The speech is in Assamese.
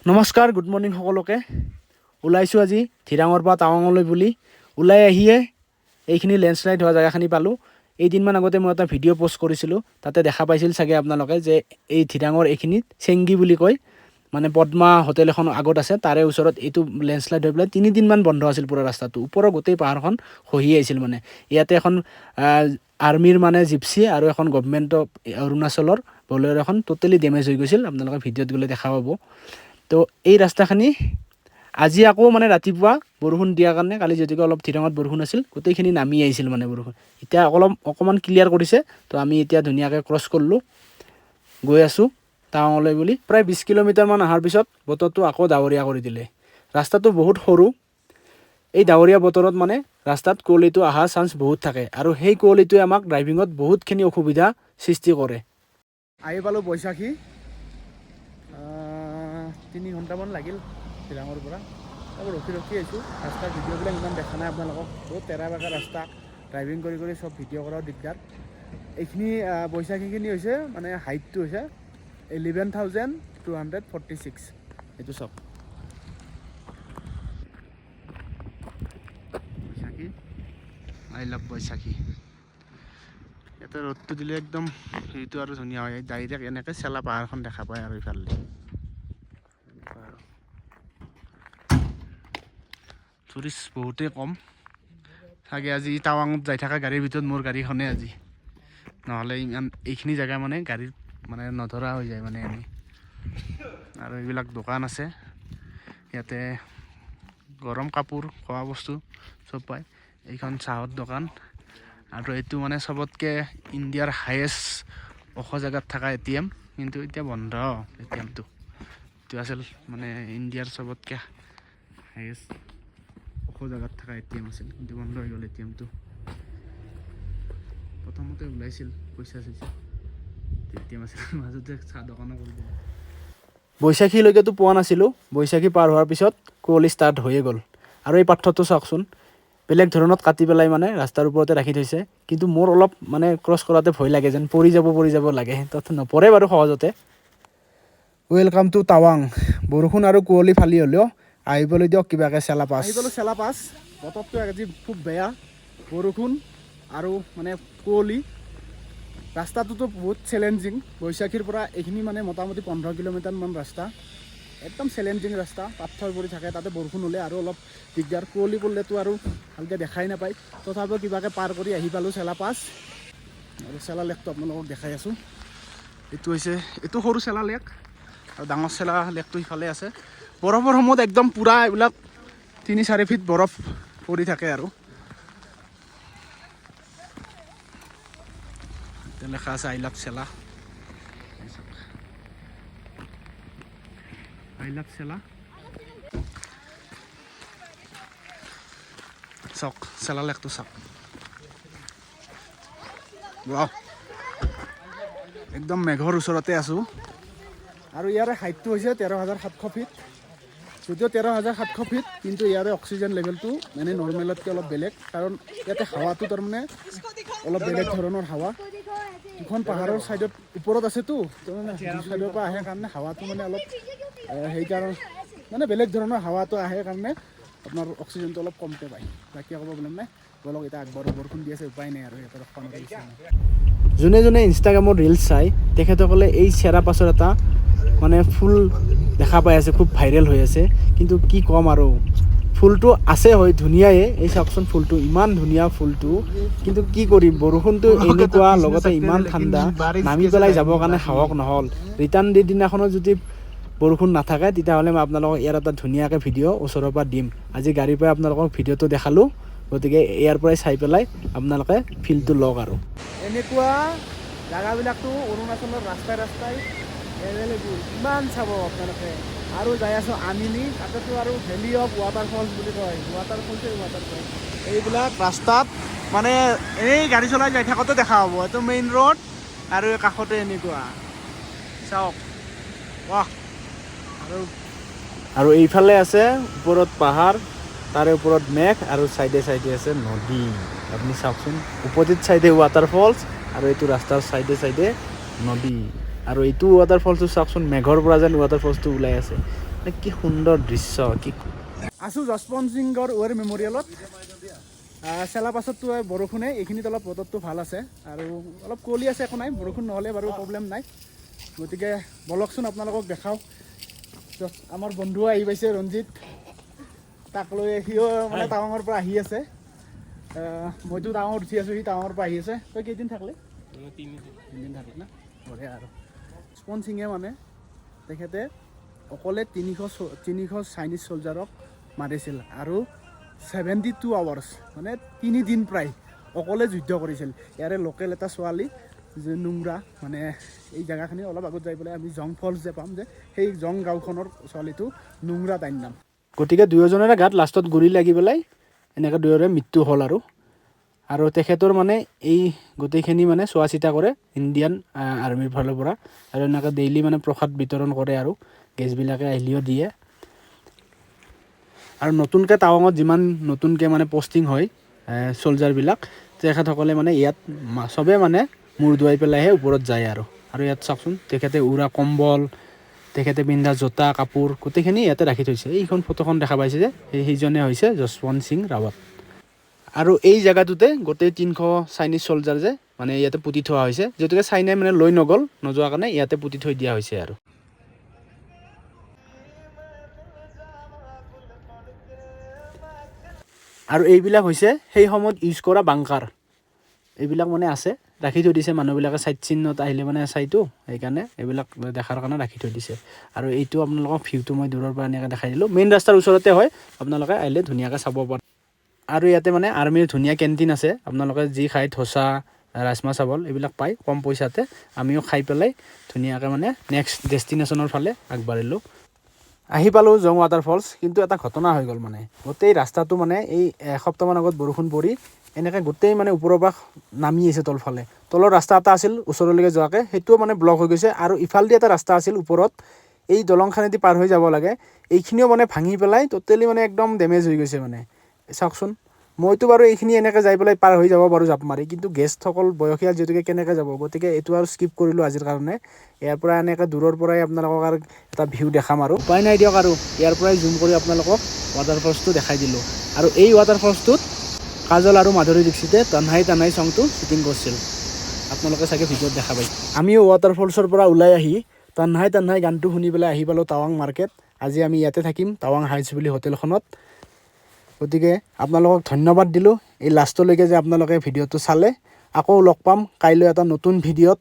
নমস্কাৰ, গুড মৰ্ণিং সকলোকে। ওলাইছোঁ আজি ধিৰাঙৰ পৰা টাৱাঙলৈ বুলি। ওলাই আহিয়ে এইখিনি লেণ্ডশ্লাইড হোৱা জেগাখিনি পালোঁ। এইদিনমান আগতে মই এটা ভিডিঅ' পষ্ট কৰিছিলোঁ, তাতে দেখা পাইছিল চাগে আপোনালোকে যে এই ধিৰাঙৰ এইখিনিত চেংগি বুলি কয়, মানে পদ্মা হোটেল এখন আগত আছে, তাৰে ওচৰত এইটো লেণ্ডশ্লাইড হৈ পেলাই 3 দিনমান বন্ধ আছিল পুৰা ৰাস্তাটো। ওপৰৰ গোটেই পাহাৰখন খহি আহিছিল। মানে ইয়াতে এখন আৰ্মিৰ মানে জিপচি আৰু এখন গভমেণ্ট অৰুণাচলৰ বলেৰ' এখন টোটেলি ডেমেজ হৈ গৈছিল। আপোনালোকে ভিডিঅ'ত গ'লে দেখা পাব। তো এই ৰাস্তাখিনি আজি আকৌ মানে ৰাতিপুৱা বৰষুণ দিয়াৰ কাৰণে, কালি যদিও অলপ ধিৰাঙত বৰষুণ আছিল, গোটেইখিনি নামি আহিছিল মানে বৰষুণ। এতিয়া অকণমান ক্লিয়াৰ কৰিছে। তো আমি এতিয়া ধুনীয়াকৈ ক্ৰছ কৰিলোঁ, গৈ আছোঁ টাৱাঙলৈ বুলি। প্ৰায় 20 কিলোমিটাৰমান অহাৰ পিছত বতৰটো আকৌ ডাৱৰীয়া কৰি দিলে। ৰাস্তাটো বহুত সৰু। এই ডাৱৰীয়া বতৰত মানে ৰাস্তাত কুঁৱলীটো অহাৰ চান্স বহুত থাকে, আৰু সেই কুঁৱলীটোৱে আমাক ড্ৰাইভিঙত বহুতখিনি অসুবিধা সৃষ্টি কৰে। আহি পালোঁ বৈশাখী। 3 ঘণ্টামান লাগিল ধিৰাঙৰ পৰা। আকৌ ৰখি আহিছোঁ। ৰাস্তাৰ ভিডিঅ'বিলাক ইমান দেখা নাই আপোনালোকক। বহুত তেৰা বেকা ৰাস্তা, ড্ৰাইভিং কৰি চব ভিডিঅ' কৰাও দিগদাৰ। এইখিনি বৈশাখীখিনি হৈছে মানে হাইটটো হৈছে 11,246। এইটো চাওক, বৈশাখী, আই লাভ বৈশাখী। ইয়াতে ৰ'দটো দিলে একদম হেৰিটো আৰু ধুনীয়া হয়। ডাইৰেক্ট এনেকৈ চেলা পাহাৰখন দেখা পায় আৰু ইফালে টুৰিষ্ট বহুতেই কম চাগে আজি। টাৱাঙত যাই থকা গাড়ীৰ ভিতৰত মোৰ গাড়ীখনে আজি, নহ'লে ইমান এইখিনি জেগা মানে গাড়ীত মানে নধৰা হৈ যায় মানে এনেই। আৰু এইবিলাক দোকান আছে ইয়াতে, গৰম কাপোৰ, খোৱা বস্তু চব পায়। এইখন চাহৰ দোকান। আৰু এইটো মানে চবতকৈ ইণ্ডিয়াৰ হায়েষ্ট ওখ জেগাত থকা ATM, কিন্তু এতিয়া বন্ধ ATMটো। এইটো আছিল মানে ইণ্ডিয়াৰ চবতকৈ হায়েষ্ট ওখ জেগাত থকা ATM আছিল, কিন্তু বন্ধ হৈ গ'ল ATMটো। প্ৰথমতে ওলাইছিল পইচা ATM আছিল, মাজতে চাহ দোকানো কৰিব। বৈশাখীলৈকেতো পোৱা নাছিলোঁ। বৈশাখী পাৰ হোৱাৰ পিছত কুঁৱলী ষ্টাৰ্ট হৈয়ে গ'ল। আৰু এই পাথৰটো চাওকচোন, বেলেগ ধৰণত কাটি পেলাই মানে ৰাস্তাৰ ওপৰতে ৰাখি থৈছে। কিন্তু মোৰ অলপ মানে ক্ৰছ কৰাতে ভয় লাগে, যেন পৰি যাব লাগে। তাত নপৰে বাৰু সহজতে। ৱেলকাম টু টাৱাং। বৰষুণ আৰু কুঁৱলী ফালি হ'লেও আহিবলৈ দিয়ক কিবাকৈ চেলা পাছ। আহি গ'লোঁ চেলা পাছ। বতৰটো আজি খুব বেয়া, বৰষুণ আৰু মানে কুঁৱলী। ৰাস্তাটোতো বহুত চেলেঞ্জিং। বৈশাখীৰ পৰা এইখিনি মানে মোটামুটি 15 কিলোমিটাৰমান ৰাস্তা, একদম চেলেঞ্জিং ৰাস্তা। পাথৰ পৰি থাকে, তাতে বৰষুণ হ'লে আৰু অলপ দিগদাৰ। কুঁৱলী পৰিলেতো আৰু ভালকৈ দেখাই নাপায়। তথাপিও কিবাকৈ পাৰ কৰি আহি পালোঁ চেলা পাছ। আৰু চেলা লেকটো আপোনালোকক দেখাই আছোঁ। এইটো সৰু চেলা লেক, আৰু ডাঙৰ চেলা লেকটো ইফালে আছে। বৰফৰ সময়ত একদম পূৰা এইবিলাক 3-4 ফিট বৰফ পৰি থাকে। আৰু লেখা আছে আই লাভ চেলা। আই লাভ চেলা চাওক, চেলা লেকটো চাওক। ৱাও, একদম মেঘৰ ওচৰতে আছোঁ। আৰু ইয়াৰে হাইটটো হৈছে 13,700 ফিট। যদিও 13,700 ফিট, কিন্তু ইয়াৰে অক্সিজেন লেভেলটো মানে নৰ্মেলতকৈ অলপ বেলেগ। কাৰণ ইয়াতে হাৱাটো তাৰমানে অলপ বেলেগ ধৰণৰ হাৱা। দুখন পাহাৰৰ ছাইডত ওপৰত আছেতো, তাৰমানে দু ছাইডৰ পৰা আহে কাৰণে হাৱাটো মানে অলপ সেইকাৰণে মানে বেলেগ ধৰণৰ হাৱাটো আহে কাৰণে আপোনাৰ অক্সিজেনটো অলপ কমকৈ পায়। বাকী ক'ব প্ৰব্লেম নাই। বলক এতিয়া আগবাঢ়ো, বৰষুণ দি আছে, উপায় নাই আৰু সিহঁতৰ ৰখাব নোৱাৰিছে। যোনে ইনষ্টাগ্ৰামত ৰিলচ চায় তেখেতসকলে এই চেৰা পাছৰ এটা মানে ফুল দেখা পাই আছে, খুব ভাইৰেল হৈ আছে। কিন্তু কি ক'ম আৰু, ফুলটো আছে হয় ধুনীয়াই। এই চাওকচোন ফুলটো, ইমান ধুনীয়া ফুলটো। কিন্তু কি কৰিম, বৰষুণটো এনেকুৱা, লগতে ইমান ঠাণ্ডা, নামি পেলাই যাবৰ কাৰণে সাহস নহ'ল। ৰিটাৰ্ণ দিনাখনত যদি বৰষুণ নাথাকে, তেতিয়াহ'লে মই আপোনালোকক ইয়াৰ এটা ধুনীয়াকৈ ভিডিঅ' ওচৰৰ পৰা দিম। আজি গাড়ীৰ পৰাই আপোনালোকক ভিডিঅ'টো দেখালোঁ, গতিকে ইয়াৰ পৰাই চাই পেলাই আপোনালোকে ফিলটো লওক। আৰু এনেকুৱা জেগাবিলাকতো অৰুণাচলৰ ৰাস্তাই এভেইলেবল, কিমান চাব আপোনালোকে। আৰু যাই আছোঁ আমিনি, তাতেতো আৰু ভেলি অফ ৱাটাৰফলছ বুলি কয়। ৱাটাৰফলছ এইবিলাক ৰাস্তাত মানে এই গাড়ী চলাই যাই থাকোঁতে দেখা পাব। এইটো মেইন ৰোড, আৰু এই কাষতে এনেকুৱা চাওক। ৱাহ, আৰু এইফালে আছে ওপৰত পাহাৰ, তাৰে ওপৰত মেঘ, আৰু চাইডে আছে নদী। আপুনি চাওকচোন, অপজিট চাইডে ৱাটাৰফলছ, আৰু এইটো ৰাস্তাৰ চাইডে নদী। আৰু এইটো ৱাটাৰফলটো চাওকচোন, মেঘৰ পৰা যেন ৱাটাৰফলটো ওলাই আছে। কি সুন্দৰ দৃশ্য। কি আছোঁ যশৱন্ত সিঙৰ ৱাৰ মেমৰিয়েলত। চেলা পাছততো বৰষুণে, এইখিনিত অলপ বতৰটো ভাল আছে আৰু অলপ কুঁৱলী আছে, একো নাই, বৰষুণ নহ'লে বাৰু প্ৰব্লেম নাই। গতিকে বলকচোন আপোনালোকক দেখাওঁ। আমাৰ বন্ধু আহি পাইছে ৰঞ্জিত, তাক লৈ সিও মানে টাৱাঙৰ পৰা আহি আছে। মইতো টাৱাঙত উঠি আছোঁ, সি টাৱাঙৰ পৰা আহি আছে। তই কেইদিন থাকলি? 3 দিন থাকলি না, বঢ়িয়া। আৰু যশৱন্ত সিঙে মানে তেখেতে অকলে 300 চাইনিজ চলজাৰক মাৰিছিল আৰু 72 আৱাৰ্ছ মানে 3 দিন প্ৰায় অকলে যুদ্ধ কৰিছিল। ইয়াৰে লোকেল এটা ছোৱালী যে নুংৰা, মানে এই জেগাখিনি অলপ আগত যাই পেলাই আমি জং ফলছ যে পাম, যে সেই জং গাঁওখনৰ ছোৱালীটো নুংৰা তাইৰ নাম। গতিকে দুয়োজনৰে গাত লাষ্টত গুলি লাগি পেলাই এনেকৈ দুয়োৰে মৃত্যু হ'ল। আৰু তেখেতৰ মানে এই গোটেইখিনি মানে চোৱা চিতা কৰে ইণ্ডিয়ান আৰ্মিৰ ফালৰ পৰা, আৰু এনেকৈ ডেইলি মানে প্ৰসাদ বিতৰণ কৰে আৰু গেছবিলাকে আহিলেও দিয়ে। আৰু নতুনকৈ টাৱাঙত যিমান নতুনকৈ মানে পষ্টিং হয় চলজাৰবিলাক, তেখেতসকলে মানে ইয়াত চবেই মানে মূৰ ধুৱাই পেলাইহে ওপৰত যায়। আৰু ইয়াত চাওকচোন, তেখেতে উৰা কম্বল, তেখেতে পিন্ধা জোতা কাপোৰ গোটেইখিনি ইয়াতে ৰাখি থৈছে। এইখন ফটোখন দেখা পাইছে যে সেইজনে হৈছে যশৱন্ত সিং ৰাৱত। আৰু এই জেগাটোতে গোটেই 300 চাইনিজ চলজাৰ যে মানে ইয়াতে পুতি থোৱা হৈছে, যিহেতুকে চাইনাই মানে লৈ নোযোৱা কাৰণে ইয়াতে পুতি থৈ দিয়া হৈছে। আৰু এইবিলাক হৈছে সেই সময়ত ইউজ কৰা বাংকাৰ, এইবিলাক মানে আছে, ৰাখি থৈ দিছে। মানুহবিলাকে চাইট চিনত আহিলে মানে চাইটো, সেইকাৰণে এইবিলাক দেখাৰ কাৰণে ৰাখি থৈ দিছে। আৰু এইটো আপোনালোকক ভিউটো মই দূৰৰ পৰা এনেকৈ দেখাই দিলোঁ। মেইন ৰাস্তাৰ ওচৰতে হয়, আপোনালোকে আহিলে ধুনীয়াকৈ চাব পাৰে। আৰু ইয়াতে মানে আৰ্মিৰ ধুনীয়া কেণ্টিন আছে, আপোনালোকে যি খায় ধোচা, ৰাজমা চাৱল এইবিলাক পায় কম পইচাতে। আমিও খাই পেলাই ধুনীয়াকৈ মানে নেক্সট ডেষ্টিনেশ্যনৰ ফালে আগবাঢ়িলোঁ। আহি পালোঁ জং ৱাটাৰফলছ, কিন্তু এটা ঘটনা হৈ গ'ল। মানে গোটেই ৰাস্তাটো মানে এই এসপ্তাহমান আগত বৰষুণ পৰি এনেকৈ গোটেই মানে ওপৰৰ পৰা নামি আহিছে তলফালে। তলৰ ৰাস্তা এটা আছিল ওচৰলৈকে যোৱাকৈ, সেইটোও মানে ব্লক হৈ গৈছে। আৰু ইফালেদি এটা ৰাস্তা আছিল ওপৰত, এই দলংখানেদি পাৰ হৈ যাব লাগে, এইখিনিও মানে ভাঙি পেলাই টোটেলি মানে একদম ডেমেজ হৈ গৈছে। মানে চাওকচোন, মইতো বাৰু এইখিনি এনেকৈ যাই পেলাই পাৰ হৈ যাব পাৰোঁ জাপ মাৰি, কিন্তু গেষ্টসকল বয়সীয়াল যিহেতুকে কেনেকৈ যাব, গতিকে এইটো আৰু স্কিপ কৰিলোঁ আজিৰ কাৰণে। ইয়াৰ পৰা এনেকৈ দূৰৰ পৰাই আপোনালোকক আৰু এটা ভিউ দেখাম, আৰু উপায় নাই দিয়ক, আৰু ইয়াৰ পৰাই জুম কৰি আপোনালোকক ৱাটাৰফলছটো দেখাই দিলোঁ। আৰু এই ৱাটাৰফলছটোত কাজল আৰু মাধুৰী দীক্ষিতে তানহাই তানহাই ছংটো শ্বুটিং কৰিছিল, আপোনালোকে চাগে ভিডিঅ'ত দেখা পায়। আমিও ৱাটাৰফলছৰ পৰা ওলাই আহি তানহাই তানহাই গানটো শুনি পেলাই আহি পালোঁ টাৱাং মাৰ্কেট। আজি আমি ইয়াতে থাকিম, টাৱাং হাইটছ বুলি হোটেলখনত। গতিকে আপোনালোকক ধন্যবাদ দিলোঁ এই লাষ্টলৈকে যে আপোনালোকে ভিডিঅ'টো চালে। আকৌ লগ পাম কাইলৈ এটা নতুন ভিডিঅ'ত।